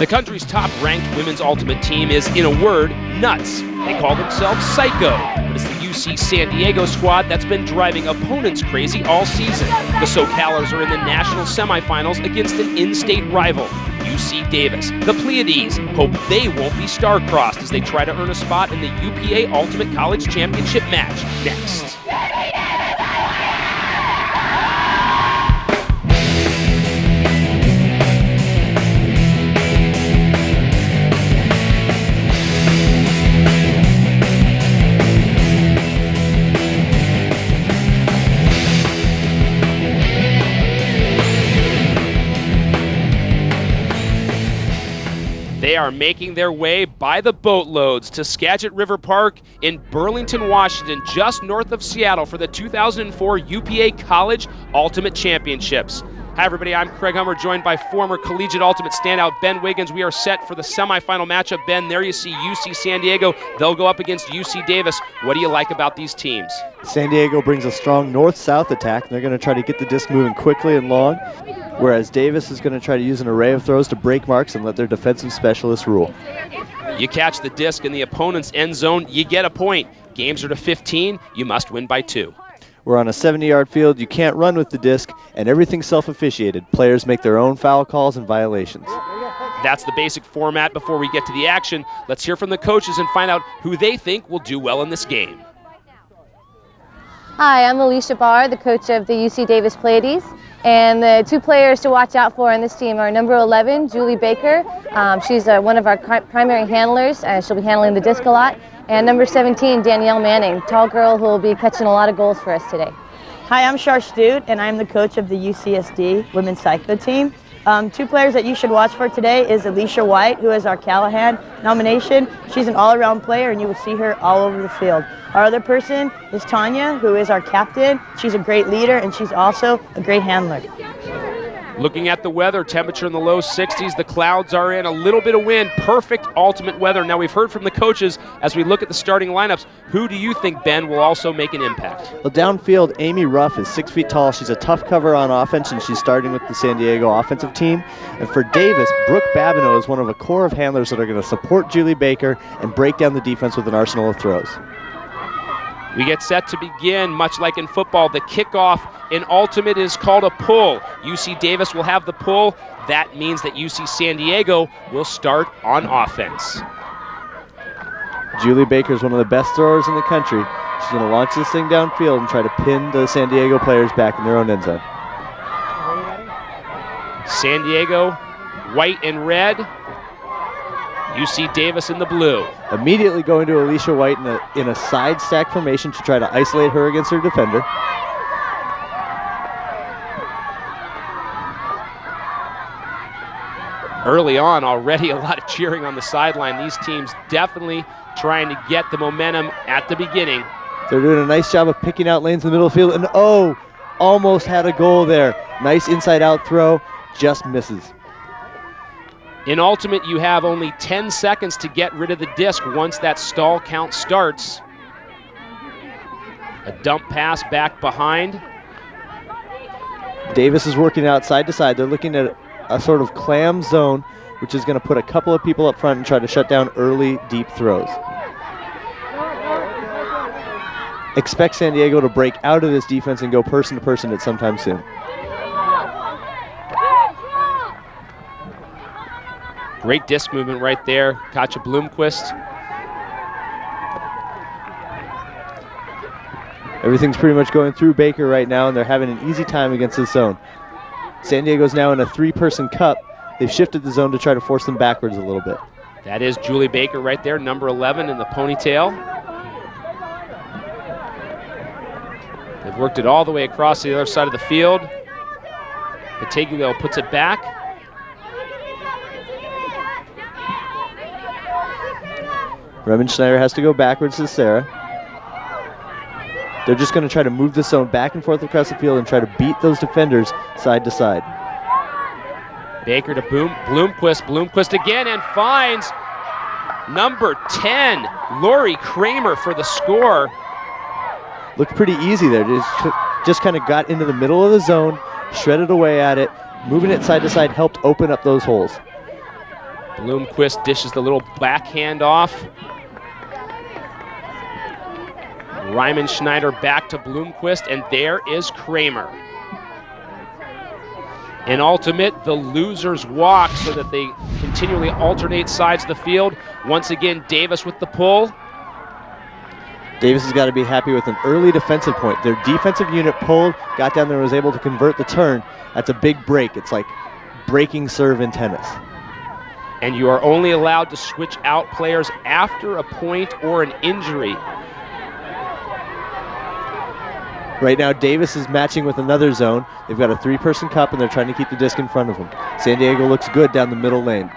The country's top-ranked women's ultimate team is, in a word, nuts. They call themselves Psycho, but it's the UC San Diego squad that's been driving opponents crazy all season. The SoCalers are in the national semifinals against an in-state rival, UC Davis. The Pleiades hope they won't be star-crossed as they try to earn a spot in the UPA Ultimate College Championship match next. They are making their way by the boatloads to Skagit River Park in Burlington, Washington, just north of Seattle for the 2004 UPA College Ultimate Championships. Hi everybody, I'm Craig Hummer, joined by former collegiate ultimate standout Ben Wiggins. We are set for the semifinal matchup. Ben, there you see UC San Diego. They'll go up against UC Davis. What do you like about these teams? San Diego brings a strong north-south attack, and they're going to try to get the disc moving quickly and long, whereas Davis is going to try to use an array of throws to break marks and let their defensive specialists rule. You catch the disc in the opponent's end zone, you get a point. Games are to 15, you must win by 2. We're on a 70-yard field. You can't run with the disc, and everything's self-officiated. Players make their own foul calls and violations. That's the basic format. Before we get to the action, let's hear from the coaches and find out who they think will do well in this game. Hi, I'm Alicia Barr, the coach of the UC Davis Pleiades. And the two players to watch out for on this team are number 11, Julie Baker. She's one of our primary handlers. She'll be handling the disc a lot. And number 17, Danielle Manning, tall girl who will be catching a lot of goals for us today. Hi, I'm Shar Stute, and I'm the coach of the UCSD Women's Psycho team. Two players that you should watch for today is Alicia White, who is our Callahan nomination. She's an all-around player, and you will see her all over the field. Our other person is Tanya, who is our captain. She's a great leader, and she's also a great handler. Looking at the weather, temperature in the low 60s, the clouds are in, a little bit of wind, perfect ultimate weather. Now we've heard from the coaches as we look at the starting lineups. Who do you think, Ben, will also make an impact? Well, downfield, Amy Ruff is 6 feet tall. She's a tough cover on offense, and she's starting with the San Diego offensive team. And for Davis, Brooke Babineau is one of a core of handlers that are going to support Julie Baker and break down the defense with an arsenal of throws. We get set to begin, much like in football. The kickoff in ultimate is called a pull. UC Davis will have the pull. That means that UC San Diego will start on offense. Julie Baker is one of the best throwers in the country. She's going to launch this thing downfield and try to pin the San Diego players back in their own end zone. San Diego, white and red. UC Davis in the blue. Immediately going to Alicia White in a side stack formation to try to isolate her against her defender. Early on, already a lot of cheering on the sideline. These teams definitely trying to get the momentum at the beginning. They're doing a nice job of picking out lanes in the middle of the field, and almost had a goal there. Nice inside-out throw, just misses. In ultimate, you have only 10 seconds to get rid of the disc once that stall count starts. A dump pass back behind. Davis is working out side to side. They're looking at a sort of clam zone, which is going to put a couple of people up front and try to shut down early, deep throws. Expect San Diego to break out of this defense and go person to person at some time soon. Great disc movement right there, Katja Bloomquist. Everything's pretty much going through Baker right now, and they're having an easy time against this zone. San Diego's now in a 3-person cup. They've shifted the zone to try to force them backwards a little bit. That is Julie Baker right there, number 11 in the ponytail. They've worked it all the way across the other side of the field. Pettigilo puts it back. Remenschneider has to go backwards to Sarah. They're just going to try to move the zone back and forth across the field and try to beat those defenders side to side. Baker to Bloomquist. Bloomquist again and finds number 10, Lori Kramer for the score. Looked pretty easy there. Just kind of got into the middle of the zone, shredded away at it, moving it side to side helped open up those holes. Bloomquist dishes the little backhand off. Ryman Schneider back to Bloomquist, and there is Kramer. In ultimate, the losers walk so that they continually alternate sides of the field. Once again, Davis with the pull. Davis has got to be happy with an early defensive point. Their defensive unit pulled, got down there, and was able to convert the turn. That's a big break. It's like breaking serve in tennis. And you are only allowed to switch out players after a point or an injury. Right now, Davis is matching with another zone. They've got a 3-person cup, and they're trying to keep the disc in front of them. San Diego looks good down the middle lane.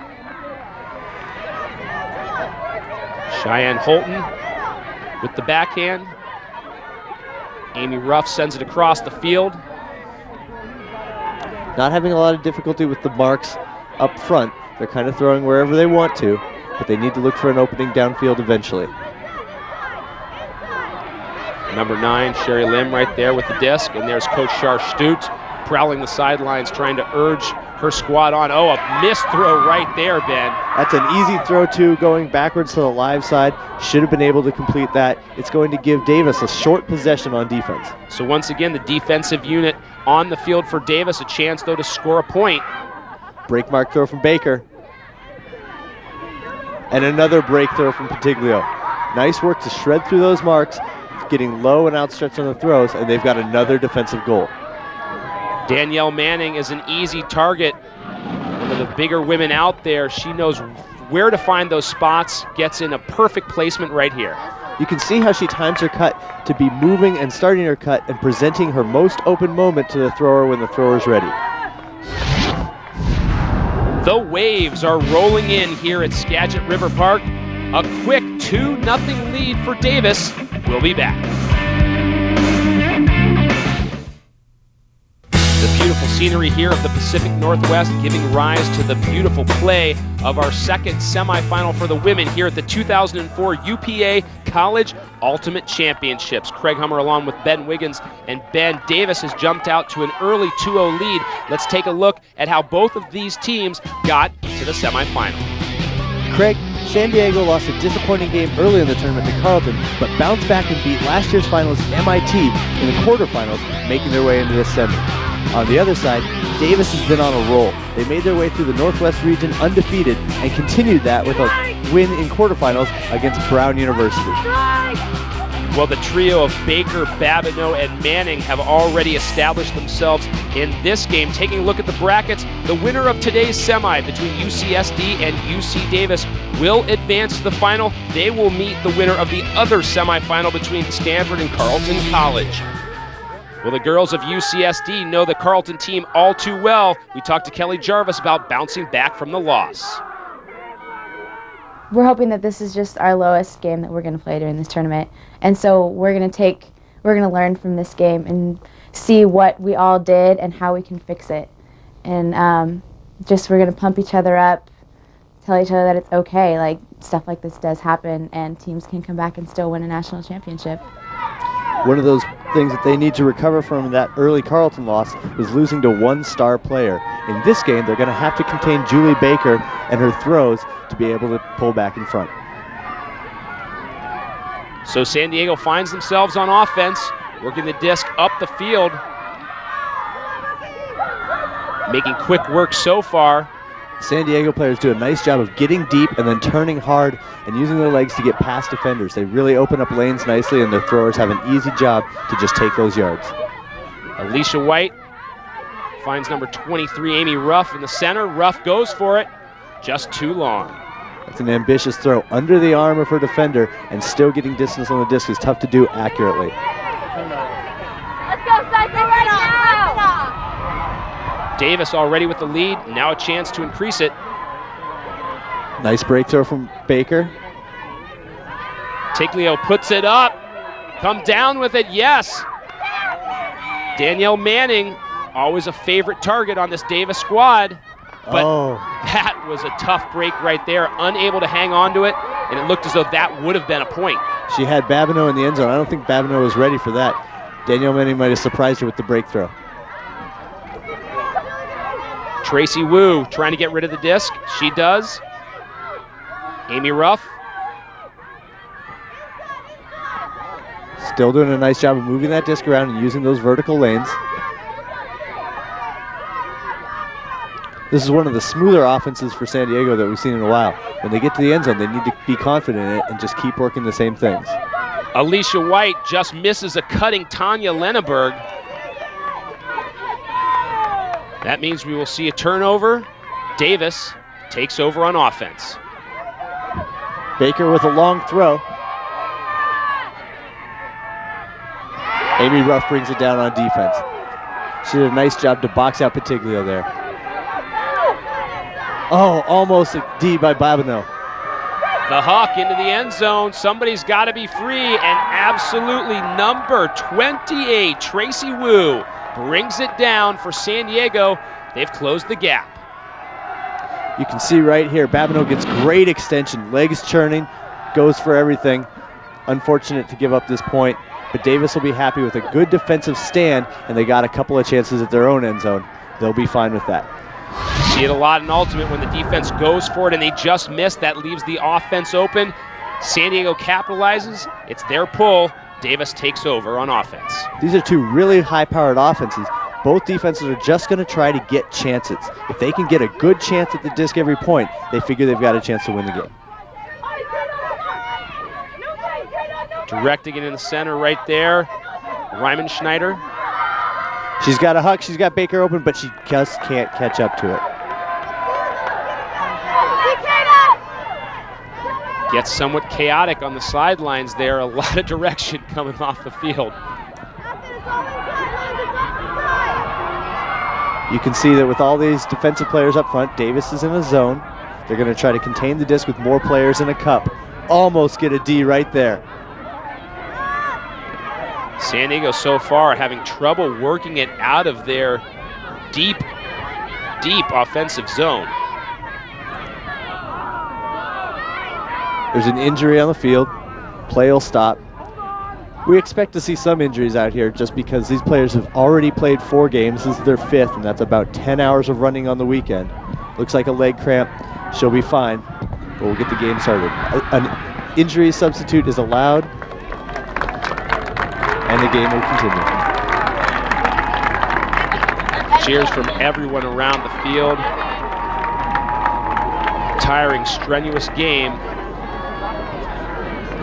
Cheyenne Holton with the backhand. Amy Ruff sends it across the field. Not having a lot of difficulty with the marks up front. They're kind of throwing wherever they want to, but they need to look for an opening downfield eventually. Number 9, Sherry Lim right there with the disc, and there's Coach Shar Stute prowling the sidelines, trying to urge her squad on. Oh, a missed throw right there, Ben. That's an easy throw, too, going backwards to the live side. Should have been able to complete that. It's going to give Davis a short possession on defense. So once again, the defensive unit on the field for Davis, a chance, though, to score a point. Break mark throw from Baker. And another break throw from Patiglio. Nice work to shred through those marks, getting low and outstretched on the throws, and they've got another defensive goal. Danielle Manning is an easy target. One of the bigger women out there. She knows where to find those spots, gets in a perfect placement right here. You can see how she times her cut to be moving and starting her cut and presenting her most open moment to the thrower when the thrower's ready. The waves are rolling in here at Skagit River Park. A quick 2-0 lead for Davis. We'll be back. The beautiful scenery here of the Pacific Northwest giving rise to the beautiful play of our second semifinal for the women here at the 2004 UPA College Ultimate Championships. Craig Hummer along with Ben Wiggins, and Ben Davis has jumped out to an early 2-0 lead. Let's take a look at how both of these teams got to the semifinal. Craig, San Diego lost a disappointing game early in the tournament to Carleton, but bounced back and beat last year's finalist MIT in the quarterfinals, making their way into this semi. On the other side, Davis has been on a roll. They made their way through the Northwest region undefeated and continued that with a win in quarterfinals against Brown University. Well, the trio of Baker, Babineau, and Manning have already established themselves in this game. Taking a look at the brackets, the winner of today's semi between UCSD and UC Davis will advance to the final. They will meet the winner of the other semifinal between Stanford and Carleton College. Well, the girls of UCSD know the Carleton team all too well. We talked to Kelly Jarvis about bouncing back from the loss. We're hoping that this is just our lowest game that we're going to play during this tournament. And so we're going to learn from this game and see what we all did and how we can fix it. And we're going to pump each other up, tell each other that it's okay. Like, stuff like this does happen, and teams can come back and still win a national championship. One of those things that they need to recover from that early Carleton loss was losing to one star player. In this game, they're going to have to contain Julie Baker and her throws to be able to pull back in front. So San Diego finds themselves on offense, working the disc up the field. Making quick work so far. San Diego players do a nice job of getting deep and then turning hard and using their legs to get past defenders. They really open up lanes nicely, and their throwers have an easy job to just take those yards. Alicia White finds number 23, Amy Ruff, in the center. Ruff goes for it, just too long. That's an ambitious throw under the arm of her defender, and still getting distance on the disc is tough to do accurately. Let's go, Cycle, right now! Davis already with the lead, now a chance to increase it. Nice break throw from Baker. Tiglio puts it up, come down with it, yes. Danielle Manning, always a favorite target on this Davis squad, but that was a tough break right there, unable to hang on to it, and it looked as though that would have been a point. She had Babineau in the end zone. I don't think Babineau was ready for that. Danielle Manning might have surprised her with the break throw. Tracy Wu trying to get rid of the disc. She does. Amy Ruff. Still doing a nice job of moving that disc around and using those vertical lanes. This is one of the smoother offenses for San Diego that we've seen in a while. When they get to the end zone, they need to be confident in it and just keep working the same things. Alicia White just misses a cutting Tanya Lenneberg. That means we will see a turnover. Davis takes over on offense. Baker with a long throw. Amy Ruff brings it down on defense. She did a nice job to box out Patiglio there. Oh, almost a D by Babineau. The huck into the end zone. Somebody's got to be free, and absolutely number 28, Tracy Wu, brings it down for San Diego. They've closed the gap. You can see right here, Babineau gets great extension, legs churning, goes for everything. Unfortunate to give up this point, but Davis will be happy with a good defensive stand, and they got a couple of chances at their own end zone. They'll be fine with that. See it a lot in ultimate when the defense goes for it and they just miss. That leaves the offense open. San Diego capitalizes. It's their pull. Davis takes over on offense. These are two really high-powered offenses. Both defenses are just going to try to get chances. If they can get a good chance at the disc every point, they figure they've got a chance to win the game. Directing it in the center right there. Ryman Schneider. She's got a huck, she's got Baker open, but she just can't catch up to it. Gets somewhat chaotic on the sidelines there. A lot of direction coming off the field. You can see that with all these defensive players up front, Davis is in a zone. They're going to try to contain the disc with more players in a cup. Almost get a D right there. San Diego so far having trouble working it out of their deep offensive zone. There's an injury on the field. Play will stop. We expect to see some injuries out here just because these players have already played 4 games. This is their 5th, and that's about 10 hours of running on the weekend. Looks like a leg cramp. She'll be fine, but we'll get the game started. An injury substitute is allowed, and the game will continue. Cheers from everyone around the field. Tiring, strenuous game.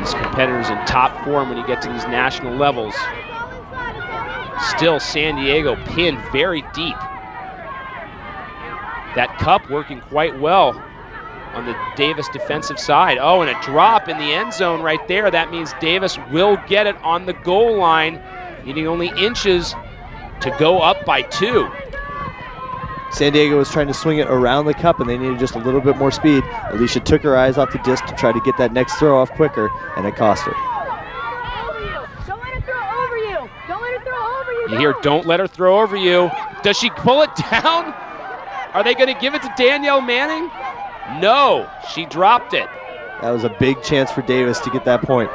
These competitors in top form when you get to these national levels. Still San Diego pinned very deep. That cup working quite well on the Davis defensive side. Oh, and a drop in the end zone right there. That means Davis will get it on the goal line, needing only inches to go up by 2. San Diego was trying to swing it around the cup, and they needed just a little bit more speed. Alicia took her eyes off the disc to try to get that next throw off quicker, and it cost her. Don't let her throw over you. Don't let her throw over you. You hear, don't let her throw over you. Does she pull it down? Are they going to give it to Danielle Manning? No, she dropped it. That was a big chance for Davis to get that point.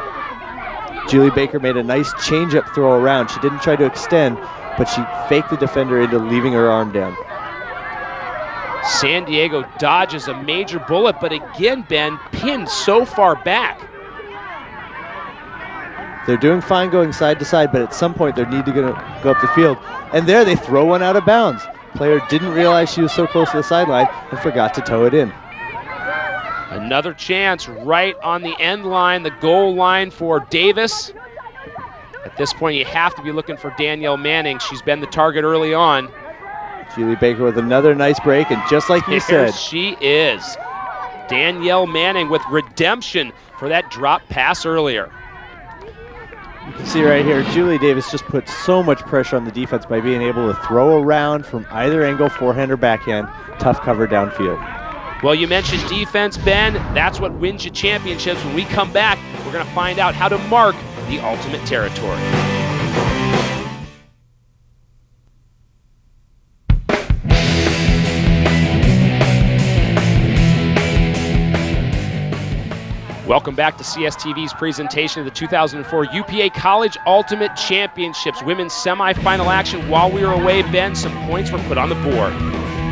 Julie Baker made a nice change-up throw around. She didn't try to extend, but she faked the defender into leaving her arm down. San Diego dodges a major bullet, but again, Ben, pinned so far back. They're doing fine going side to side, but at some point they need to go up the field. And there they throw one out of bounds. Player didn't realize she was so close to the sideline and forgot to toe it in. Another chance right on the end line, the goal line for Davis. At this point, you have to be looking for Danielle Manning. She's been the target early on. Julie Baker with another nice break, and just like you said, she is. Danielle Manning with redemption for that drop pass earlier. You can see right here, Julie Davis just put so much pressure on the defense by being able to throw around from either angle, forehand or backhand, tough cover downfield. Well, you mentioned defense, Ben. That's what wins you championships. When we come back, we're going to find out how to mark the ultimate territory. Welcome back to CSTV's presentation of the 2004 UPA College Ultimate Championships Women's Semifinal action. While we were away, Ben, some points were put on the board.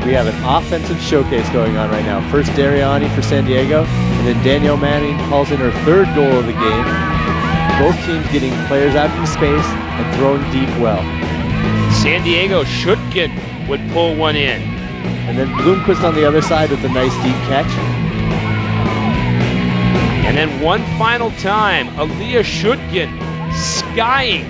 We have an offensive showcase going on right now. First Dariani for San Diego, And then Danielle Manning calls in her third goal of the game. Both teams getting players out into space and throwing deep well. San Diego Schutgen would pull one in. And then Bloomquist on the other side with a nice deep catch. And then one final time, Aaliyah Schutgen skying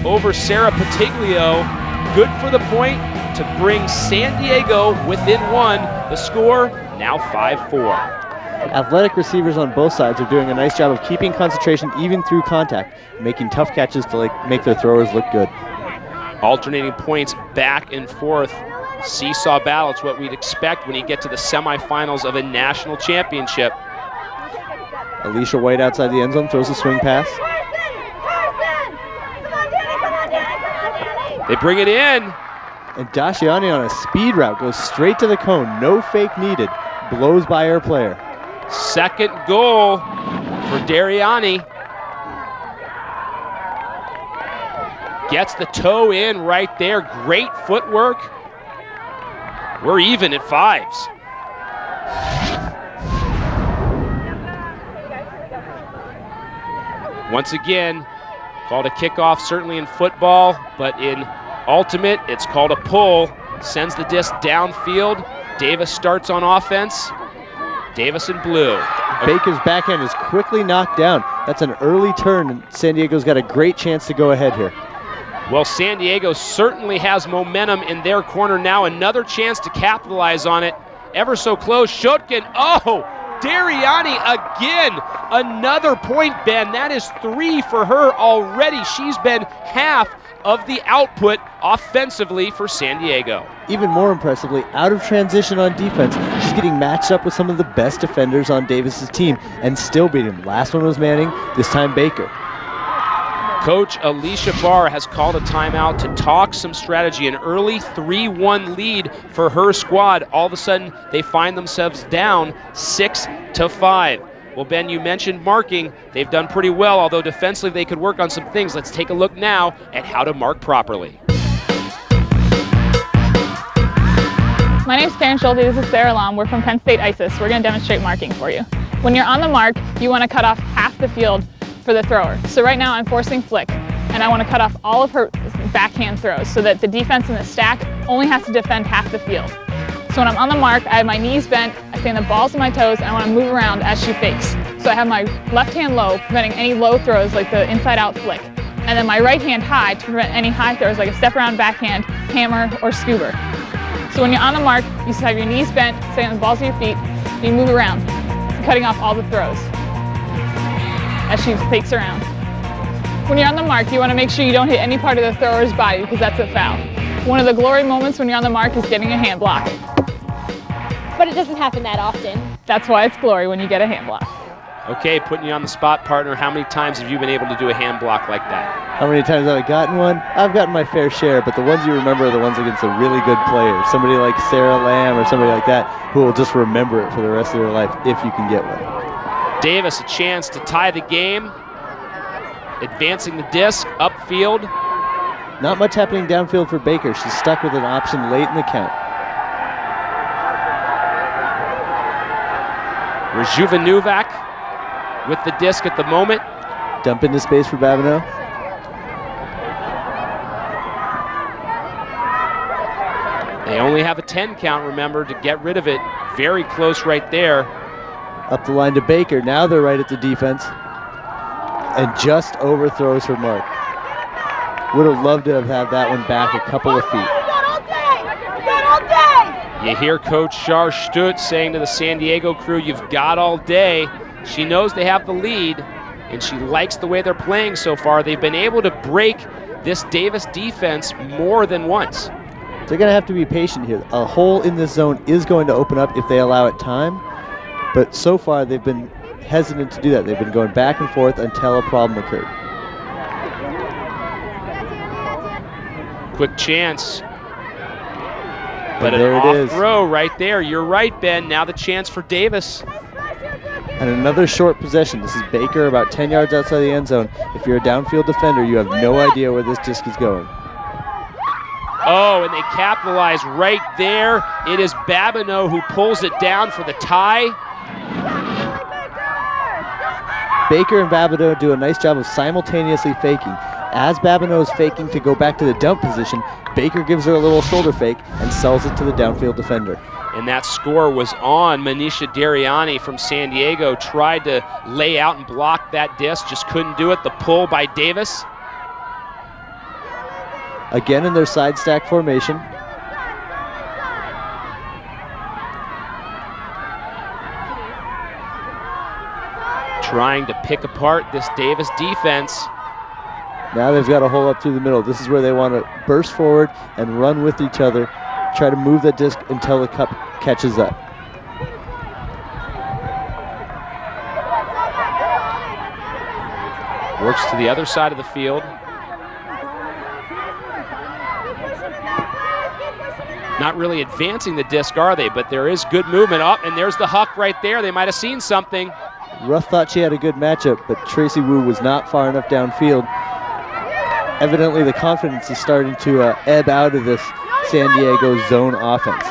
over Sarah Patiglio. Good for the point to bring San Diego within one. The score now 5-4. Athletic receivers on both sides are doing a nice job of keeping concentration even through contact, making tough catches to make their throwers look good. Alternating points back and forth. Seesaw battle. It's what we'd expect when you get to the semifinals of a national championship. Alicia White outside the end zone throws a swing pass. They bring it in. And Dashiani on a speed route goes straight to the cone. No fake needed. Blows by her player. Second goal for Dariani. Gets the toe in right there. Great footwork. We're even at 5s. Once again, called a kickoff certainly in football, but in ultimate, it's called a pull. Sends the disc downfield. Davis starts on offense. Davis in blue. Baker's backhand is quickly knocked down. That's an early turn, and San Diego's got a great chance to go ahead here. Well, San Diego certainly has momentum in their corner now. Another chance to capitalize on it. Ever so close. Schutgen. Oh, Dariani again. Another point, Ben. That is 3 for her already. She's been half of the output offensively for San Diego. Even more impressively, out of transition on defense, she's getting matched up with some of the best defenders on Davis's team and still beat him. Last one was Manning, this time Baker. Coach Alicia Barr has called a timeout to talk some strategy. An early 3-1 lead for her squad. All of a sudden, they find themselves down 6-5. Well, Ben, you mentioned marking. They've done pretty well, although defensively they could work on some things. Let's take a look now at how to mark properly. My name's Karen Schulte. This is Sarah Lom. We're from Penn State ISIS. We're going to demonstrate marking for you. When you're on the mark, you want to cut off half the field for the thrower. So right now I'm forcing flick, and I want to cut off all of her backhand throws so that the defense in the stack only has to defend half the field. So when I'm on the mark, I have my knees bent, I stand the balls of my toes, and I want to move around as she fakes. So I have my left hand low, preventing any low throws like the inside out flick. And then my right hand high to prevent any high throws like a step around backhand, hammer, or scuba. So when you're on the mark, you just have your knees bent, stand on the balls of your feet, and you move around, cutting off all the throws as she fakes around. When you're on the mark, you want to make sure you don't hit any part of the thrower's body because that's a foul. One of the glory moments when you're on the mark is getting a hand block. But it doesn't happen that often. That's why it's glory when you get a hand block. Okay, putting you on the spot, partner. How many times have you been able to do a hand block like that? How many times have I gotten one? I've gotten my fair share, but the ones you remember are the ones against a really good player. Somebody like Sarah Lamb or somebody like that who will just remember it for the rest of their life if you can get one. Davis, a chance to tie the game. Advancing the disc upfield. Not much happening downfield for Baker. She's stuck with an option late in the count. Rejuvenuvak with the disc at the moment. Dump into space for Babineau. They only have a 10 count, remember, to get rid of it. Very close right there. Up the line to Baker. Now they're right at the defense. And just overthrows her mark. Would have loved to have had that one back a couple of feet. You hear Coach Char Stutz saying to the San Diego crew, you've got all day. She knows they have the lead, and she likes the way they're playing so far. They've been able to break this Davis defense more than once. They're going to have to be patient here. A hole in this zone is going to open up if they allow it time, but so far they've been hesitant to do that. They've been going back and forth until a problem occurred. Quick chance. But an there it off is. throw right there. You're right, Ben. Now the chance for Davis. And another short possession. This is Baker about 10 yards outside the end zone. If you're a downfield defender, you have no idea where this disc is going. Oh, and they capitalize right there. It is Babineau who pulls it down for the tie. Baker and Babineau do a nice job of simultaneously faking. As Babineau is faking to go back to the dump position, Baker gives her a little shoulder fake and sells it to the downfield defender. And that score was on. Manisha Dariani from San Diego tried to lay out and block that disc, just couldn't do it. The pull by Davis. Again in their side stack formation. Trying to pick apart this Davis defense. Now they've got a hole up through the middle. This is where they want to burst forward and run with each other. Try to move that disc until the cup catches up. Works to the other side of the field. Not really advancing the disc, are they? But there is good movement up, and there's the huck right there. They might have seen something. Ruff thought she had a good matchup, but Tracy Wu was not far enough downfield. Evidently, the confidence is starting to ebb out of this San Diego zone offense.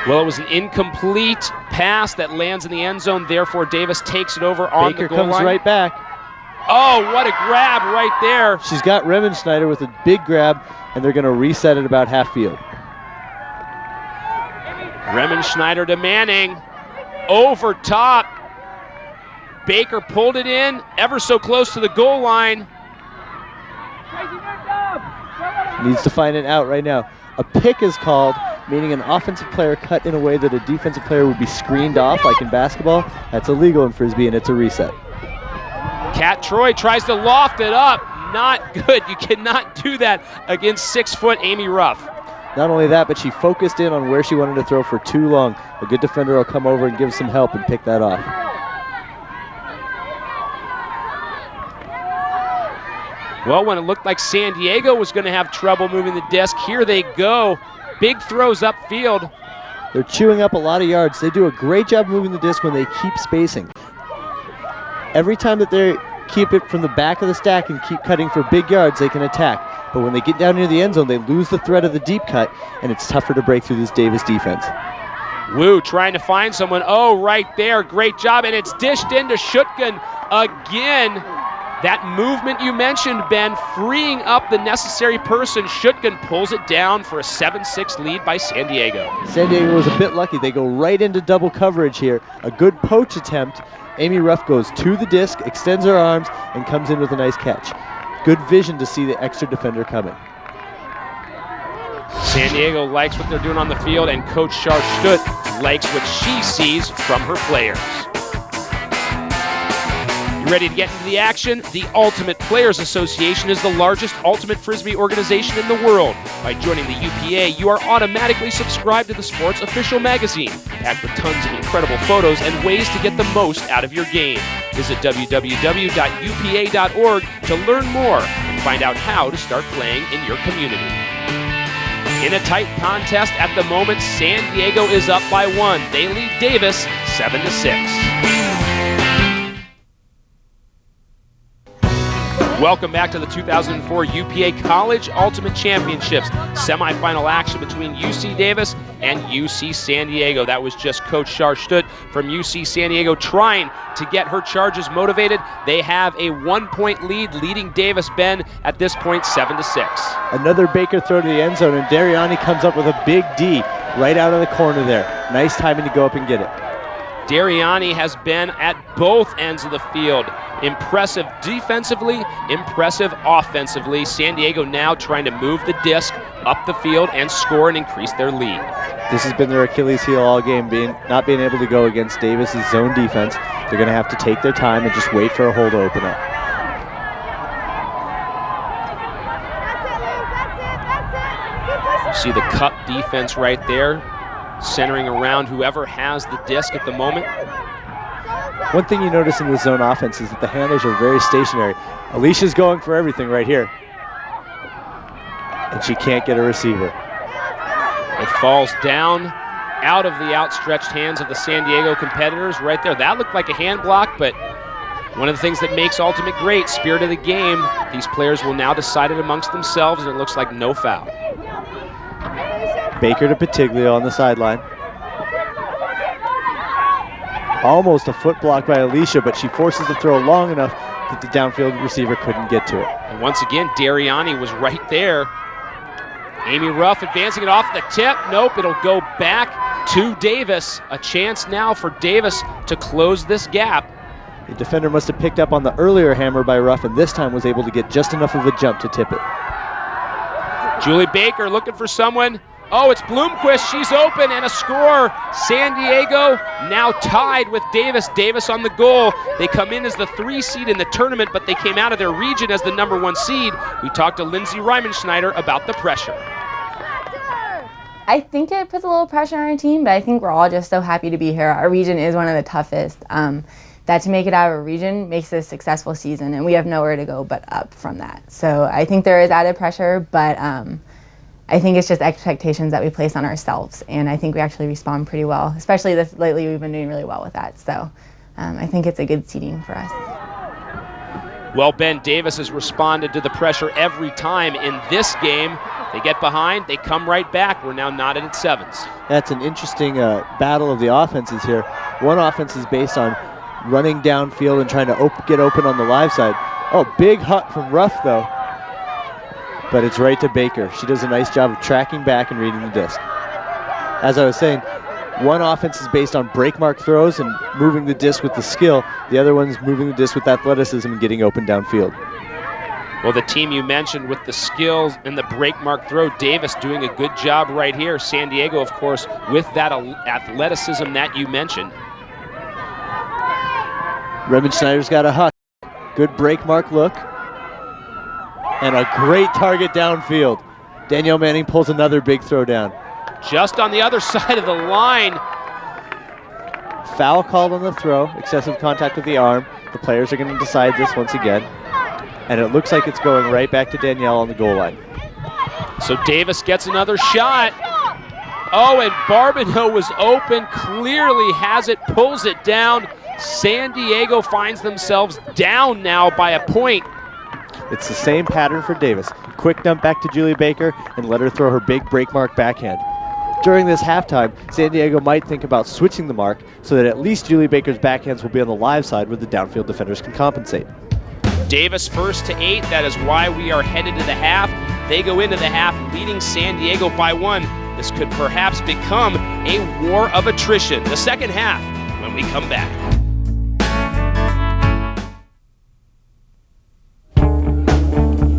Well, it was an incomplete pass that lands in the end zone. Therefore, Davis takes it over on Baker the goal line. comes right back. Oh, what a grab right there. She's got Remenschneider with a big grab, and they're going to reset it about half field. Remenschneider to Manning. Over top. Baker pulled it in ever so close to the goal line. Needs to find it out right now. A pick is called, meaning an offensive player cut in a way that a defensive player would be screened off, like in basketball. That's illegal in Frisbee, and it's a reset. Kat Troy tries to loft it up. Not good. You cannot do that against 6-foot Amy Ruff. Not only that, but she focused in on where she wanted to throw for too long. A good defender will come over and give some help and pick that off. Well, when it looked like San Diego was going to have trouble moving the disc, here they go. Big throws upfield. They're chewing up a lot of yards. They do a great job moving the disc when they keep spacing. Every time that they keep it from the back of the stack and keep cutting for big yards, they can attack. But when they get down near the end zone, they lose the threat of the deep cut, and it's tougher to break through this Davis defense. Wu trying to find someone. Oh, right there. Great job. And it's dished into Schutgen again. That movement you mentioned, Ben, freeing up the necessary person. Schutgen pulls it down for a 7-6 lead by San Diego. San Diego was a bit lucky. They go right into double coverage here. A good poach attempt. Amy Ruff goes to the disc, extends her arms, and comes in with a nice catch. Good vision to see the extra defender coming. San Diego likes what they're doing on the field, and Coach Scharf-Stutt likes what she sees from her players. You ready to get into the action? The Ultimate Players Association is the largest ultimate Frisbee organization in the world. By joining the UPA, you are automatically subscribed to the sport's official magazine, packed with tons of incredible photos and ways to get the most out of your game. Visit www.upa.org to learn more and find out how to start playing in your community. In a tight contest at the moment, San Diego is up by 1. They lead Davis 7-6. Welcome back to the 2004 UPA College Ultimate Championships. Semifinal action between UC Davis and UC San Diego. That was just Coach Scharf-Stutt from UC San Diego trying to get her charges motivated. They have a 1-point lead, leading Davis, Ben, at this point 7-6. Another Baker throw to the end zone, and Dariani comes up with a big D right out of the corner there. Nice timing to go up and get it. Dariani has been at both ends of the field. Impressive defensively, impressive offensively. San Diego now trying to move the disc up the field and score and increase their lead. This has been their Achilles heel all game, not being able to go against Davis's zone defense. They're going to have to take their time and just wait for a hole to open up. You see the cup defense right there, centering around whoever has the disc at the moment. One thing you notice in the zone offense is that the handlers are very stationary. Alicia's going for everything right here. And she can't get a receiver. It falls down out of the outstretched hands of the San Diego competitors right there. That looked like a hand block, but one of the things that makes Ultimate great, spirit of the game, these players will now decide it amongst themselves, and it looks like no foul. Baker to Patiglio on the sideline. Almost a foot block by Alicia, but she forces the throw long enough that the downfield receiver couldn't get to it. And once again, Dariani was right there. Amy Ruff advancing it off the tip. Nope, it'll go back to Davis. A chance now for Davis to close this gap. The defender must have picked up on the earlier hammer by Ruff and this time was able to get just enough of a jump to tip it. Julie Baker looking for someone. Oh, it's Bloomquist. She's open and a score. San Diego now tied with Davis. Davis on the goal. They come in as the 3 seed in the tournament, but they came out of their region as the number 1 seed. We talked to Lindsay Reimenschneider about the pressure. I think it puts a little pressure on our team, but I think we're all just so happy to be here. Our region is one of the toughest. That to make it out of a region makes it a successful season, and we have nowhere to go but up from that. So I think there is added pressure, but I think it's just expectations that we place on ourselves, and I think we actually respond pretty well. Especially lately, we've been doing really well with that. So I think it's a good seeding for us. Well, Ben Davis has responded to the pressure every time in this game. They get behind, they come right back. We're now knotted at 7s. That's an interesting battle of the offenses here. One offense is based on running downfield and trying to get open on the live side. Oh, big hut from Ruff though. But it's right to Baker. She does a nice job of tracking back and reading the disc. As I was saying, one offense is based on break mark throws and moving the disc with the skill. The other one's moving the disc with athleticism and getting open downfield. Well, the team you mentioned with the skills and the break mark throw, Davis doing a good job right here. San Diego, of course, with that athleticism that you mentioned. Reimenschneider's got a huck. Good break mark look. And a great target downfield. Danielle Manning pulls another big throw down. Just on the other side of the line. Foul called on the throw, excessive contact with the arm. The players are going to decide this once again. And it looks like it's going right back to Danielle on the goal line. So Davis gets another shot. Oh, and Barbineau was open, clearly has it, pulls it down. San Diego finds themselves down now by a point. It's the same pattern for Davis. Quick dump back to Julie Baker and let her throw her big break mark backhand. During this halftime, San Diego might think about switching the mark so that at least Julie Baker's backhands will be on the live side where the downfield defenders can compensate. Davis first to 8, that is why we are headed to the half. They go into the half leading San Diego by 1. This could perhaps become a war of attrition. The second half when we come back.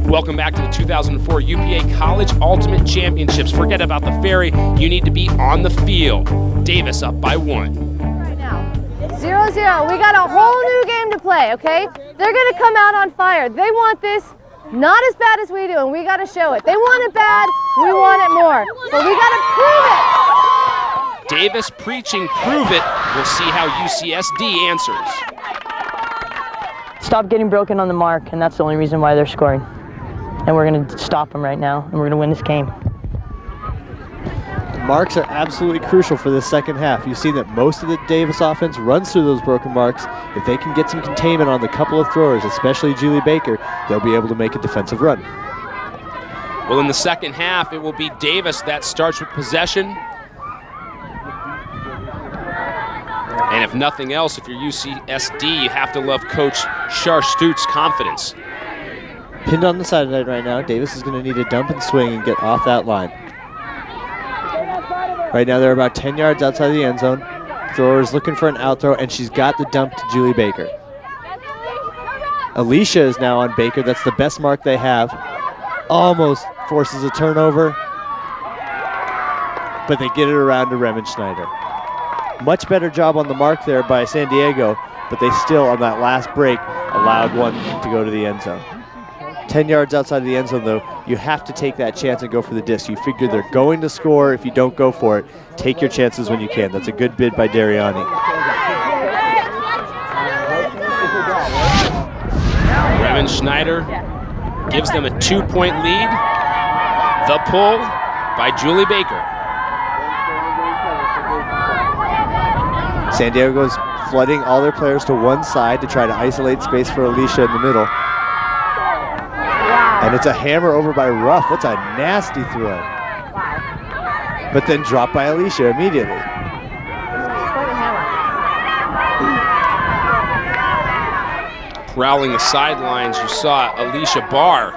Welcome back to the 2004 UPA College Ultimate Championships. Forget about the ferry. You need to be on the field. Davis up by 1. Right now, 0-0. We got a whole new game to play, okay? They're going to come out on fire. They want this not as bad as we do, and we got to show it. They want it bad, we want it more. But we got to prove it. Davis preaching, prove it. We'll see how UCSD answers. Stop getting broken on the mark, and that's the only reason why they're scoring. And we're going to stop them right now, and we're going to win this game. Marks are absolutely crucial for this second half. You've seen that most of the Davis offense runs through those broken marks. If they can get some containment on the couple of throwers, especially Julie Baker, they'll be able to make a defensive run. Well, in the second half, it will be Davis that starts with possession. And if nothing else, if you're UCSD, you have to love Coach Charstut's confidence. Pinned on the sideline right now, Davis is going to need a dump and swing and get off that line. Right now they're about 10 yards outside the end zone. Thrower's looking for an out throw, and she's got the dump to Julie Baker. Alicia is now on Baker. That's the best mark they have. Almost forces a turnover, but they get it around to Reimenschneider. Much better job on the mark there by San Diego, but they still, on that last break, allowed one to go to the end zone. 10 yards outside of the end zone, though, you have to take that chance and go for the disc. You figure they're going to score. If you don't go for it, take your chances when you can. That's a good bid by Dariani. Reimenschneider gives them a 2-point lead. The pull by Julie Baker. San Diego's flooding all their players to one side to try to isolate space for Alicia in the middle. And it's a hammer over by Ruff. That's a nasty throw. But then dropped by Alicia immediately. Prowling the sidelines, you saw Alicia Barr,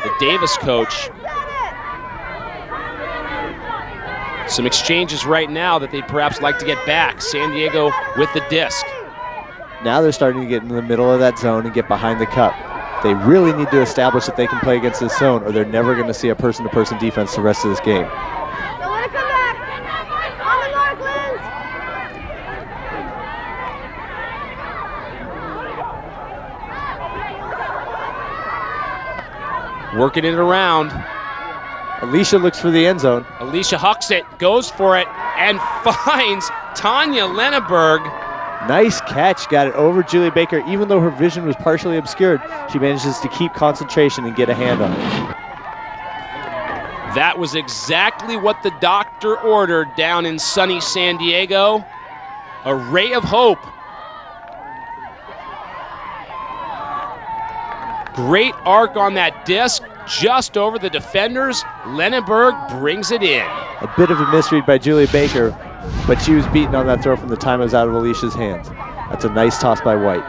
the Davis coach. Some exchanges right now that they'd perhaps like to get back. San Diego with the disc. Now they're starting to get into the middle of that zone and get behind the cup. They really need to establish that they can play against this zone, or they're never going to see a person-to-person defense the rest of this game. Don't let it come back. On the mark, Linz. Working it around. Alicia looks for the end zone. Alicia hucks it, goes for it, and finds Tanya Lenneberg. Nice catch, got it over Julie Baker. Even though her vision was partially obscured, she manages to keep concentration and get a hand on it. That was exactly what the doctor ordered down in sunny San Diego. A ray of hope. Great arc on that disc, just over the defenders. Lenneberg brings it in. A bit of a misread by Julie Baker, but she was beaten on that throw from the time it was out of Alicia's hands. That's a nice toss by White.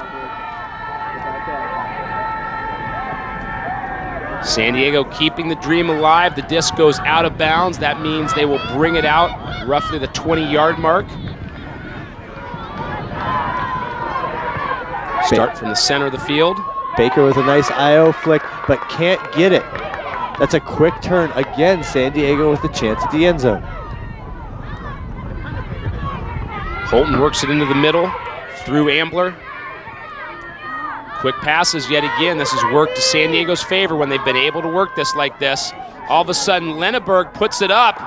San Diego keeping the dream alive. The disc goes out of bounds. That means they will bring it out roughly the 20-yard mark. Start from the center of the field. Baker with a nice IO flick, but can't get it. That's a quick turn. Again, San Diego with a chance at the end zone. Holton works it into the middle, through Ambler. Quick passes yet again. This has worked to San Diego's favor when they've been able to work this like this. All of a sudden, Lenneberg puts it up.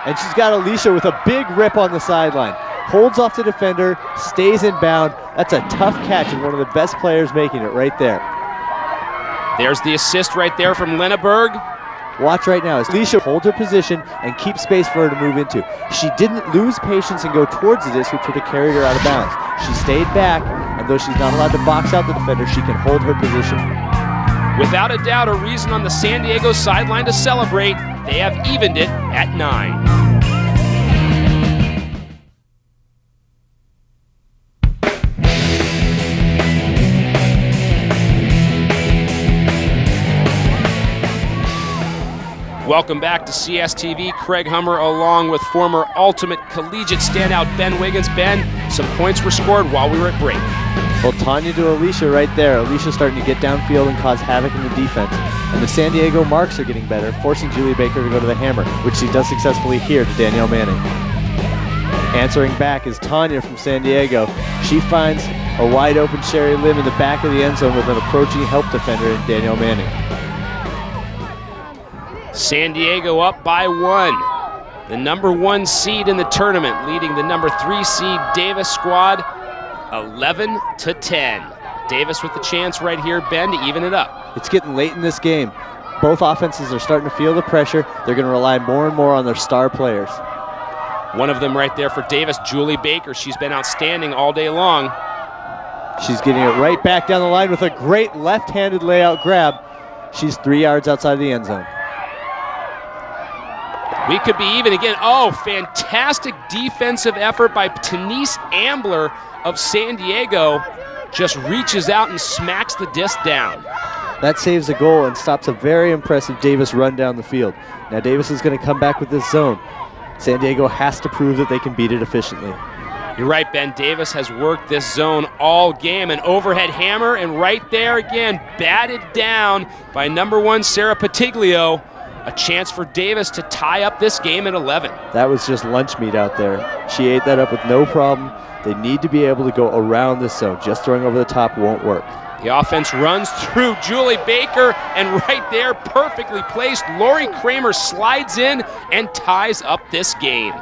And she's got Alicia with a big rip on the sideline. Holds off the defender, stays in bound. That's a tough catch and one of the best players making it right there. There's the assist right there from Lenneberg. Watch right now as Alicia holds her position and keeps space for her to move into. She didn't lose patience and go towards the disc, which would have carried her out of bounds. She stayed back, and though she's not allowed to box out the defender, she can hold her position. Without a doubt, a reason on the San Diego sideline to celebrate. They have evened it at 9. Welcome back to CSTV. Craig Hummer along with former Ultimate Collegiate standout Ben Wiggins. Ben, some points were scored while we were at break. Well, Tanya to Alicia right there. Alicia starting to get downfield and cause havoc in the defense. And the San Diego marks are getting better, forcing Julie Baker to go to the hammer, which she does successfully here to Danielle Manning. Answering back is Tanya from San Diego. She finds a wide open Sherry Lim in the back of the end zone with an approaching help defender in Danielle Manning. San Diego up by 1. The number 1 seed in the tournament, leading the number 3 seed Davis squad 11-10. Davis with the chance right here, Ben, to even it up. It's getting late in this game. Both offenses are starting to feel the pressure. They're going to rely more and more on their star players. One of them right there for Davis, Julie Baker. She's been outstanding all day long. She's getting it right back down the line with a great left-handed layout grab. She's 3 yards outside of the end zone. We could be even again. Oh, fantastic defensive effort by Denise Ambler of San Diego. Just reaches out and smacks the disc down. That saves a goal and stops a very impressive Davis run down the field. Now Davis is going to come back with this zone. San Diego has to prove that they can beat it efficiently. You're right, Ben. Davis has worked this zone all game. An overhead hammer, and right there again, batted down by number 1 Sarah Patiglio. A chance for Davis to tie up this game at 11. That was just lunch meat out there. She ate that up with no problem. They need to be able to go around this zone. Just throwing over the top won't work. The offense runs through Julie Baker, and right there, perfectly placed, Lori Kramer slides in and ties up this game.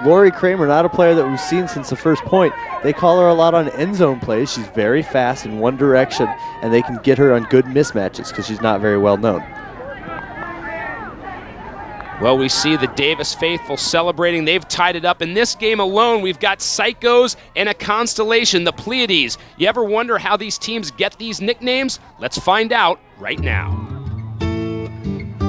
Lori Kramer, not a player that we've seen since the first point. They call her a lot on end zone plays. She's very fast in one direction, and they can get her on good mismatches because she's not very well known. Well, we see the Davis faithful celebrating. They've tied it up. In this game alone, we've got Psychos and a constellation, the Pleiades. You ever wonder how these teams get these nicknames? Let's find out right now.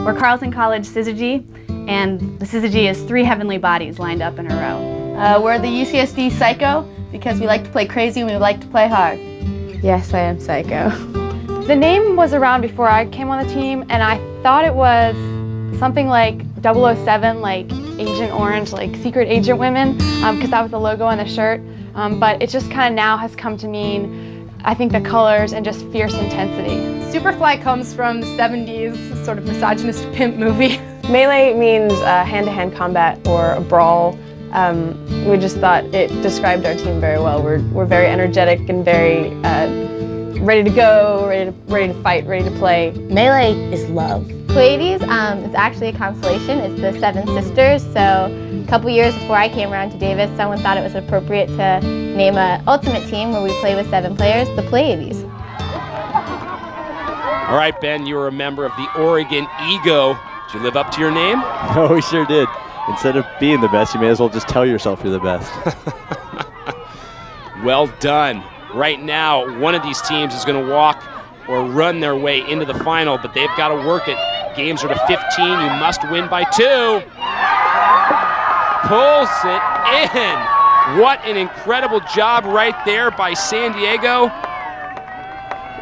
We're Carleton College Syzygy, and the Syzygy is 3 heavenly bodies lined up in a row. We're the UCSD Psycho because we like to play crazy and we like to play hard. Yes, I am psycho. The name was around before I came on the team, and I thought it was something like 007, like Agent Orange, like Secret Agent Women, because that was the logo on the shirt. But it just kind of now has come to mean, I think, the colors and just fierce intensity. Superfly comes from the 70s, sort of misogynist pimp movie. Melee means hand-to-hand combat or a brawl. We just thought it described our team very well. We're very energetic and very ready to go, ready to fight, ready to play. Melee is love. Pleiades is actually a constellation. It's the 7 sisters. So a couple years before I came around to Davis, someone thought it was appropriate to name an ultimate team where we play with 7 players, the Pleiades. All right, Ben, you were a member of the Oregon Ego. Did you live up to your name? Oh, we sure did. Instead of being the best, you may as well just tell yourself you're the best. Well done. Right now, one of these teams is going to walk or run their way into the final, but they've got to work it. Games are to 15. You must win by 2. Pulls it in. What an incredible job right there by San Diego.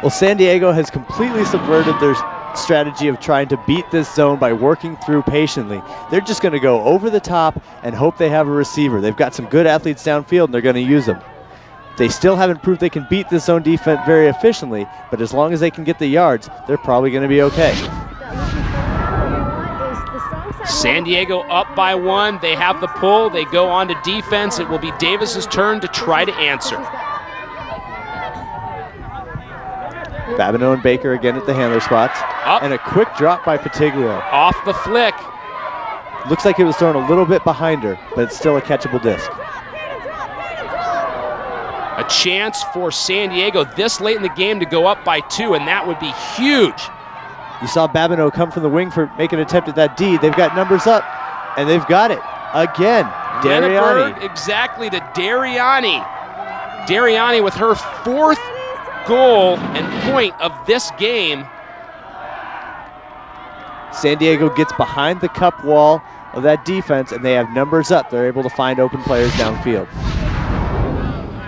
Well, San Diego has completely subverted their strategy of trying to beat this zone by working through patiently. They're just going to go over the top and hope they have a receiver. They've got some good athletes downfield, and they're going to use them. They still haven't proved they can beat this zone defense very efficiently, but as long as they can get the yards, they're probably going to be okay. San Diego up by 1. They have the pull. They go on to defense. It will be Davis's turn to try to answer. Babineau and Baker again at the handler spots. Up. And a quick drop by Patiglio. Off the flick. Looks like it was thrown a little bit behind her, but it's still a catchable disc. A chance for San Diego this late in the game to go up by 2, and that would be huge. You saw Babineau come from the wing for making an attempt at that D. They've got numbers up, and they've got it again. Dariani. Exactly to Dariani. Dariani with her 4th goal and point of this game. San Diego gets behind the cup wall of that defense, and they have numbers up. They're able to find open players downfield.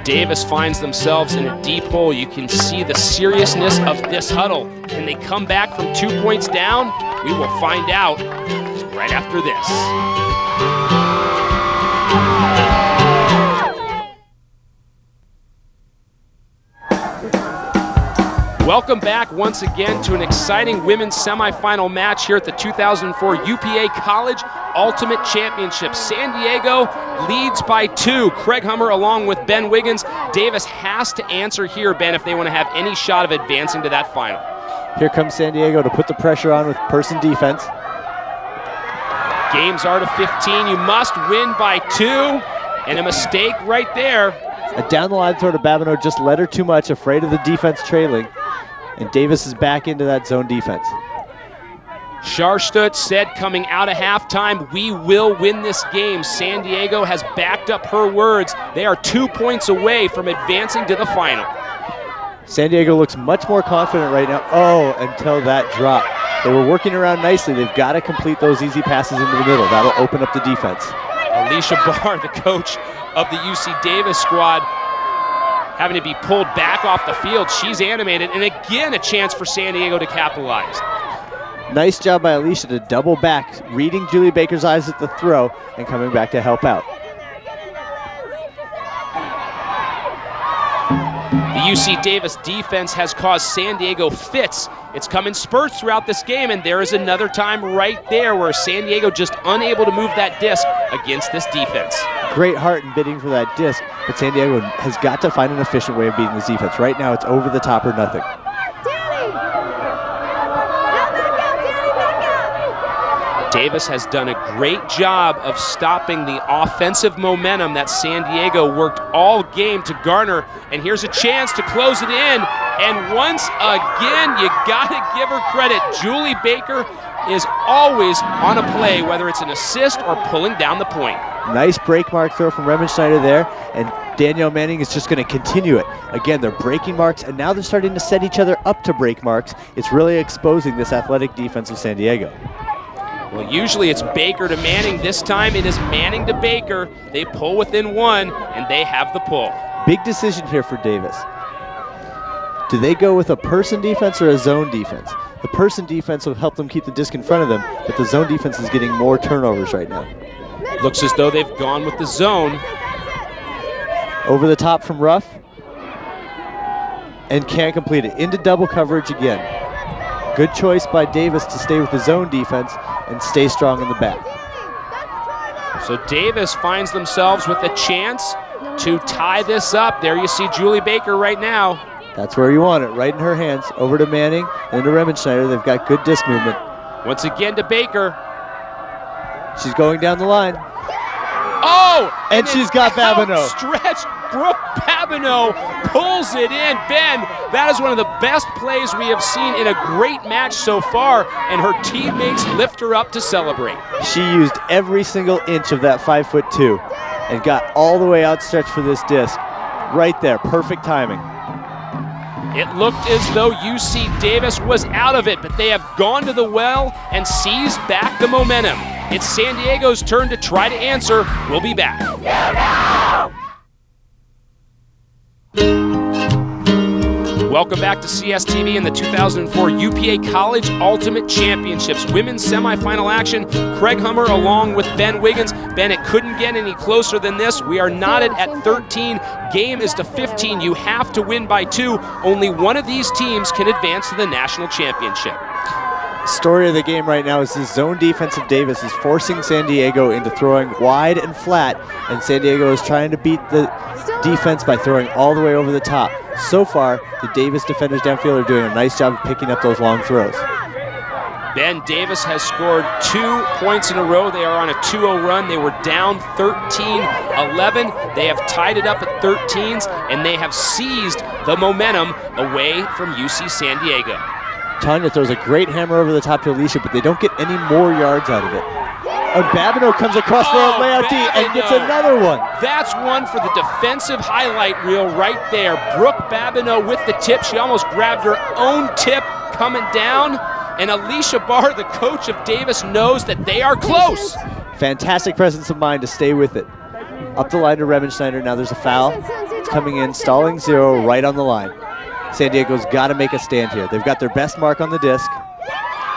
Davis finds themselves in a deep hole. You can see the seriousness of this huddle. Can they come back from 2 points down? We will find out right after this. Welcome back once again to an exciting women's semifinal match here at the 2004 UPA College Ultimate Championship. San Diego leads by 2. Craig Hummer along with Ben Wiggins. Davis has to answer here, Ben, if they want to have any shot of advancing to that final. Here comes San Diego to put the pressure on with person defense. Games are to 15. You must win by 2. And a mistake right there. A down the line throw to Babineau just led her too much, afraid of the defense trailing. And Davis is back into that zone defense. Scharstut said coming out of halftime, we will win this game. San Diego has backed up her words. They are 2 points away from advancing to the final. San Diego looks much more confident right now. Oh, until that drop. They were working around nicely. They've got to complete those easy passes into the middle. That'll open up the defense. Alicia Barr, the coach of the UC Davis squad, having to be pulled back off the field. She's animated, and again a chance for San Diego to capitalize. Nice job by Alicia to double back, reading Julie Baker's eyes at the throw and coming back to help out. The UC Davis defense has caused San Diego fits. It's come in spurts throughout this game, and there is another time right there where San Diego just unable to move that disc against this defense. Great heart in bidding for that disc, but San Diego has got to find an efficient way of beating this defense. Right now, it's over the top or nothing. Davis has done a great job of stopping the offensive momentum that San Diego worked all game to garner. And here's a chance to close it in. And once again, you gotta give her credit. Julie Baker is always on a play, whether it's an assist or pulling down the point. Nice break mark throw from Remenschneider there, and Danielle Manning is just going to continue it. Again, they're breaking marks, and now they're starting to set each other up to break marks. It's really exposing this athletic defense of San Diego. Well, usually it's Baker to Manning. This time it is Manning to Baker. They pull within 1, and they have the pull. Big decision here for Davis. Do they go with a person defense or a zone defense? The person defense will help them keep the disc in front of them, but the zone defense is getting more turnovers right now. Looks as though they've gone with the zone. Over the top from Ruff. And can't complete it. Into double coverage again. Good choice by Davis to stay with the zone defense and stay strong in the back. So Davis finds themselves with a chance to tie this up. There you see Julie Baker right now. That's where you want it, right in her hands. Over to Manning and to Remenschneider. They've got good disc movement. Once again to Baker. She's going down the line. Oh! And she's got Babineau. Stretch. Brooke Babineau pulls it in. Ben, that is one of the best plays we have seen in a great match so far, and her teammates lift her up to celebrate. She used every single inch of that 5'2" and got all the way outstretched for this disc. Right there, perfect timing. It looked as though UC Davis was out of it, but they have gone to the well and seized back the momentum. It's San Diego's turn to try to answer. We'll be back. Welcome back to CSTV and the 2004 UPA College Ultimate Championships. Women's semifinal action. Craig Hummer along with Ben Wiggins. Ben, it couldn't get any closer than this. We are knotted at 13. Game is to 15. You have to win by 2. Only one of these teams can advance to the national championship. Story of the game right now is the zone defense of Davis is forcing San Diego into throwing wide and flat, and San Diego is trying to beat the defense by throwing all the way over the top. So far, the Davis defenders downfield are doing a nice job of picking up those long throws. Ben Davis has scored 2 points in a row. They are on a 2-0 run. They were down 13-11. They have tied it up at 13s, and they have seized the momentum away from UC San Diego. Tanya throws a great hammer over the top to Alicia, but they don't get any more yards out of it. And Babineau comes across for a layout D and gets another one. That's one for the defensive highlight reel right there. Brooke Babineau with the tip. She almost grabbed her own tip coming down. And Alicia Barr, the coach of Davis, knows that they are close. Fantastic presence of mind to stay with it. Up the line to Remenschneider. Now there's a foul. It's coming in, stalling 0 right on the line. San Diego's got to make a stand here. They've got their best mark on the disc.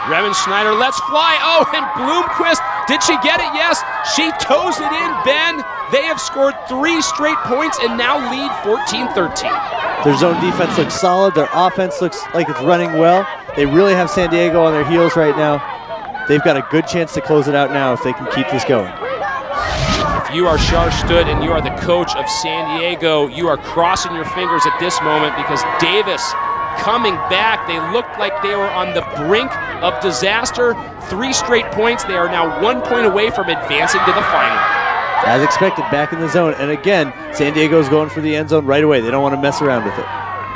Remenschneider lets fly. Oh, and Bloomquist, did she get it? Yes, she toes it in, Ben. They have scored 3 straight points and now lead 14-13. Their zone defense looks solid. Their offense looks like it's running well. They really have San Diego on their heels right now. They've got a good chance to close it out now if they can keep this going. If you are Char Stud and you are the coach of San Diego, you are crossing your fingers at this moment because Davis coming back. They looked like they were on the brink of disaster. 3 straight points. They are now 1 point away from advancing to the final. As expected, back in the zone. And again, San Diego's going for the end zone right away. They don't want to mess around with it.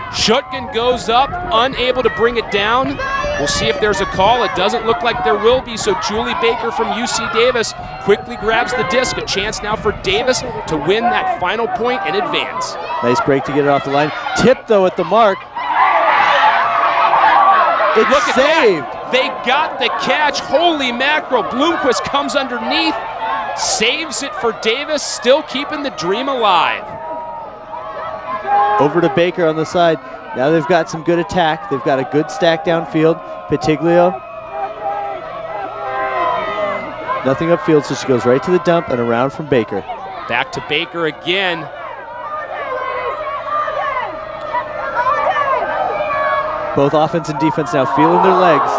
Shutkin goes up, unable to bring it down. We'll see if there's a call. It doesn't look like there will be, so Julie Baker from UC Davis quickly grabs the disc. A chance now for Davis to win that final point and advance. Nice break to get it off the line. Tip, though, at the mark. It's Look at saved. That. They got the catch. Holy mackerel. Bloomquist comes underneath, saves it for Davis, still keeping the dream alive. Over to Baker on the side. Now they've got some good attack. They've got a good stack downfield. Petiglio. Nothing upfield, so she goes right to the dump and around from Baker. Back to Baker again. Both offense and defense now feeling their legs.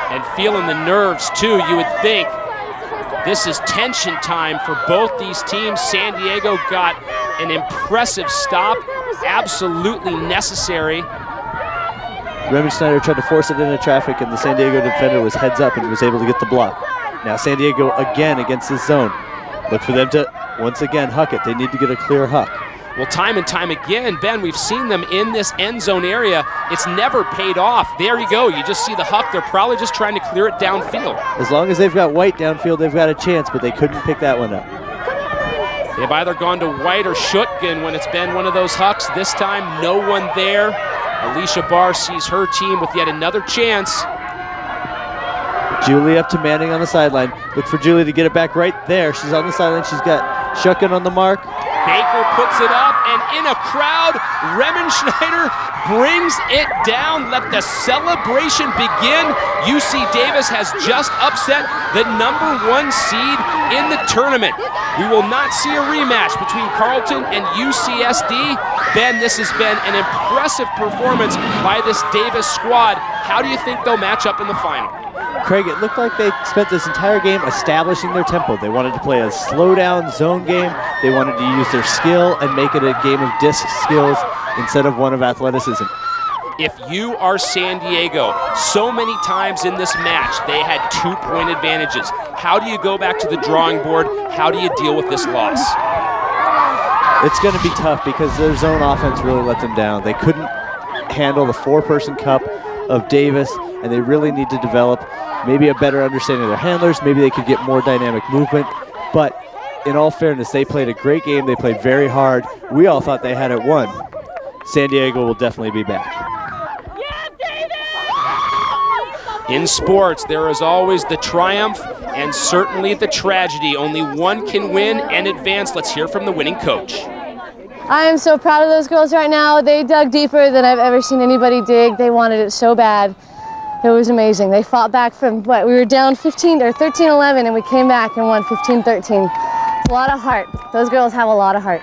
And feeling the nerves too, you would think. This is tension time for both these teams. San Diego got an impressive stop, absolutely necessary. Remenschneider tried to force it into traffic, and the San Diego defender was heads up and was able to get the block. Now San Diego again against this zone. Look for them to, once again, huck it. They need to get a clear huck. Well, time and time again, Ben, we've seen them in this end zone area. It's never paid off. There you go. You just see the huck. They're probably just trying to clear it downfield. As long as they've got White downfield, they've got a chance, but they couldn't pick that one up. They've either gone to White or Shutkin when it's been one of those hucks. This time, no one there. Alicia Barr sees her team with yet another chance. Julie up to Manning on the sideline. Look for Julie to get it back right there. She's on the sideline. She's got Shutkin on the mark. Baker puts it up, and in a crowd, Remmenschneider brings it down. Let the celebration begin. UC Davis has just upset the #1 seed in the tournament. We will not see a rematch between Carleton and UCSD. Ben, this has been an impressive performance by this Davis squad. How do you think they'll match up in the final? Craig, it looked like they spent this entire game establishing their tempo. They wanted to play a slow-down zone game. They wanted to use their skill and make it a game of disc skills instead of one of athleticism. If you are San Diego, so many times in this match, they had 2-point advantages. How do you go back to the drawing board? How do you deal with this loss? It's going to be tough because their zone offense really let them down. They couldn't handle the 4-person cup of Davis, and they really need to develop maybe a better understanding of their handlers. Maybe they could get more dynamic movement. But in all fairness, they played a great game. They played very hard. We all thought they had it won. San Diego will definitely be back. In sports, there is always the triumph and certainly the tragedy. Only one can win and advance. Let's hear from the winning coach. I am so proud of those girls right now. They dug deeper than I've ever seen anybody dig. They wanted it so bad. It was amazing. They fought back from what, we were down 13-11 and we came back and won 15-13. It's a lot of heart. Those girls have a lot of heart.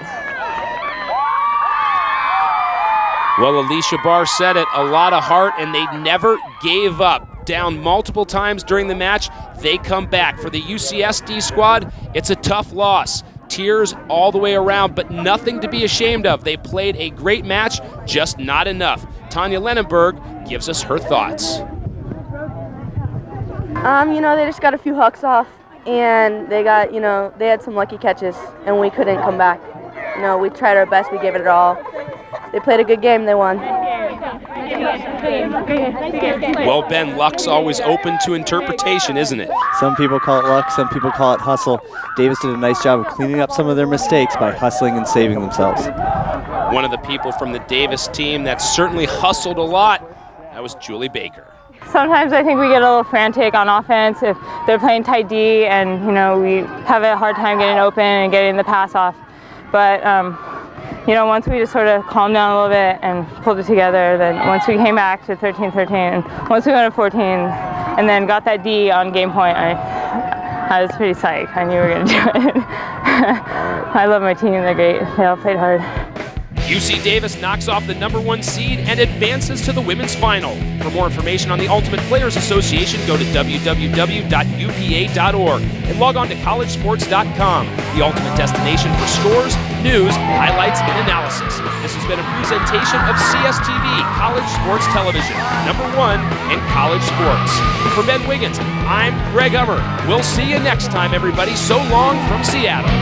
Well, Alicia Barr said it, a lot of heart, and they never gave up. Down multiple times during the match, they come back. For the UCSD squad, it's a tough loss. Tears all the way around, but nothing to be ashamed of. They played a great match, just not enough. Tanya Lenenberg gives us her thoughts. They just got a few hucks off, and they got, they had some lucky catches, and we couldn't come back. We tried our best, we gave it all. They played a good game, they won. Well, Ben, luck's always open to interpretation, isn't it? Some people call it luck, some people call it hustle. Davis did a nice job of cleaning up some of their mistakes by hustling and saving themselves. One of the people from the Davis team that certainly hustled a lot, that was Julie Baker. Sometimes I think we get a little frantic on offense if they're playing tight D and, we have a hard time getting open and getting the pass off. But, once we just sort of calmed down a little bit and pulled it together, then once we came back to 13-13, and once we went to 14 and then got that D on game point, I was pretty psyched. I knew we were going to do it. I love my team. They're great. They all played hard. UC Davis knocks off the #1 seed and advances to the women's final. For more information on the Ultimate Players Association, go to www.upa.org and log on to collegesports.com, the ultimate destination for scores, news, highlights, and analysis. This has been a presentation of CSTV, College Sports Television, #1 in college sports. For Ben Wiggins, I'm Greg Hummer. We'll see you next time, everybody. So long from Seattle.